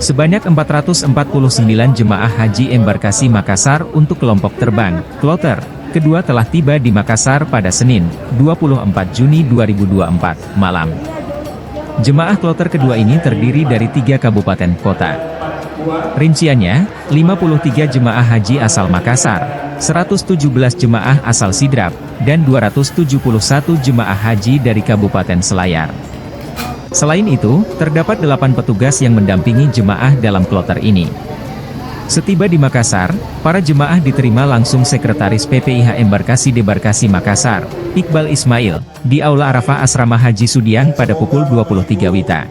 Sebanyak 449 jemaah haji embarkasi Makassar untuk kelompok terbang Kloter kedua telah tiba di Makassar pada Senin, 24 Juni 2024, malam. Jemaah Kloter kedua ini terdiri dari 3 kabupaten kota. Rinciannya, 53 jemaah haji asal Makassar, 117 jemaah asal Sidrap, dan 271 jemaah haji dari Kabupaten Selayar. Selain itu, terdapat 8 petugas yang mendampingi jemaah dalam kloter ini. Setiba di Makassar, para jemaah diterima langsung Sekretaris PPIH Embarkasi Debarkasi Makassar, Iqbal Ismail, di Aula Arafah Asrama Haji Sudiang pada pukul 23 WITA.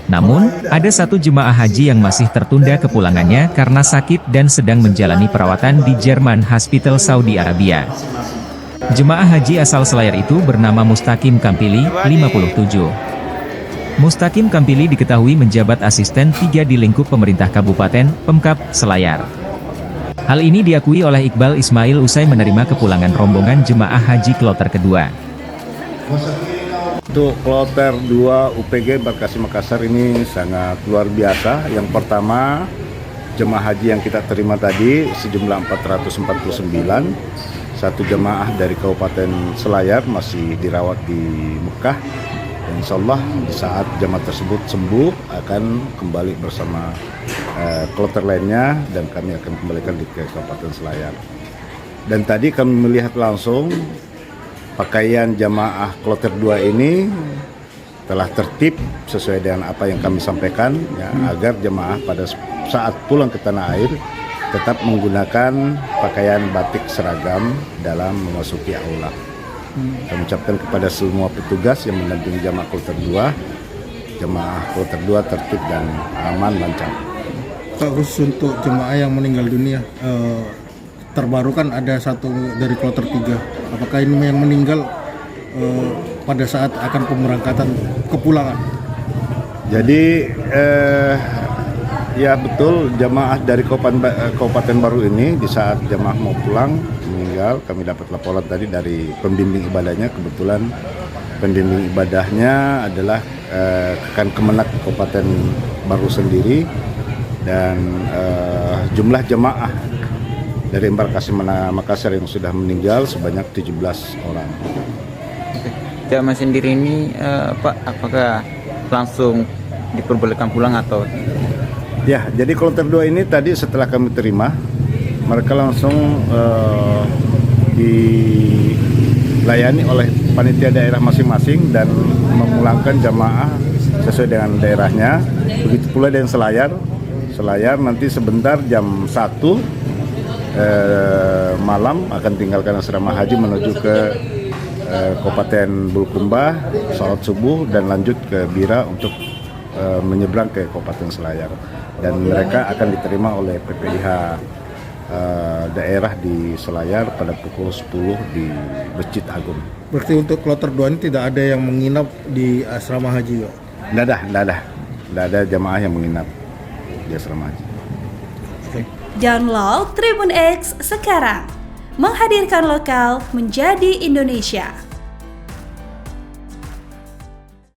Namun, ada 1 jemaah haji yang masih tertunda kepulangannya karena sakit dan sedang menjalani perawatan di German Hospital Saudi Arabia. Jemaah haji asal Selayar itu bernama Mustaqim Kampili, 57. Mustaqim Kampili diketahui menjabat asisten 3 di lingkup pemerintah Kabupaten Pemkab Selayar. Hal ini diakui oleh Iqbal Ismail usai menerima kepulangan rombongan jemaah haji kloter kedua. Untuk kloter 2 UPG Embarkasi Makassar ini sangat luar biasa. Yang pertama, jemaah haji yang kita terima tadi sejumlah 449. 1 jemaah dari Kabupaten Selayar masih dirawat di Mekah. Insya Allah di saat jemaah tersebut sembuh akan kembali bersama kloter lainnya dan kami akan kembalikan ke Kabupaten Selayar. Dan tadi kami melihat langsung pakaian jemaah kloter 2 ini telah tertib sesuai dengan apa yang kami sampaikan ya, agar jemaah pada saat pulang ke tanah air tetap menggunakan pakaian batik seragam dalam memasuki aula. Kami ucapkan kepada semua petugas yang mendampingi jemaah kloter 2, jemaah kloter 2 tertib dan aman lancar. Khusus untuk jemaah yang meninggal dunia, terbaru kan ada 1 dari kloter 3. Apakah ini yang meninggal pada saat akan pemberangkatan kepulangan? Jadi ya betul, jemaah dari Kabupaten Baru ini di saat jemaah mau pulang meninggal, kami dapat laporan tadi dari pembimbing ibadahnya. Kebetulan pembimbing ibadahnya adalah Kekan Kemenak Kabupaten Baru sendiri, dan jumlah jemaah dari embarkasi Makassar yang sudah meninggal sebanyak 17 orang. Jemaah sendiri ini Pak, apakah langsung diperbolehkan pulang atau? Ya, jadi kloter 2 ini tadi setelah kami terima, mereka langsung dilayani oleh panitia daerah masing-masing dan memulangkan jamaah sesuai dengan daerahnya. Begitu pula dengan Selayar. Selayar nanti sebentar jam 1 malam akan tinggalkan asrama haji menuju ke Kabupaten Bulukumba, salat subuh dan lanjut ke Bira untuk menyeberang ke Kabupaten Selayar. Dan mereka akan diterima oleh PPIH daerah di Selayar pada pukul 10 di Masjid Agung. Berarti untuk kloter 2 ini tidak ada yang menginap di asrama haji, Pak? Tidak ada jamaah yang menginap di asrama haji. Download Tribun X sekarang, menghadirkan lokal menjadi Indonesia.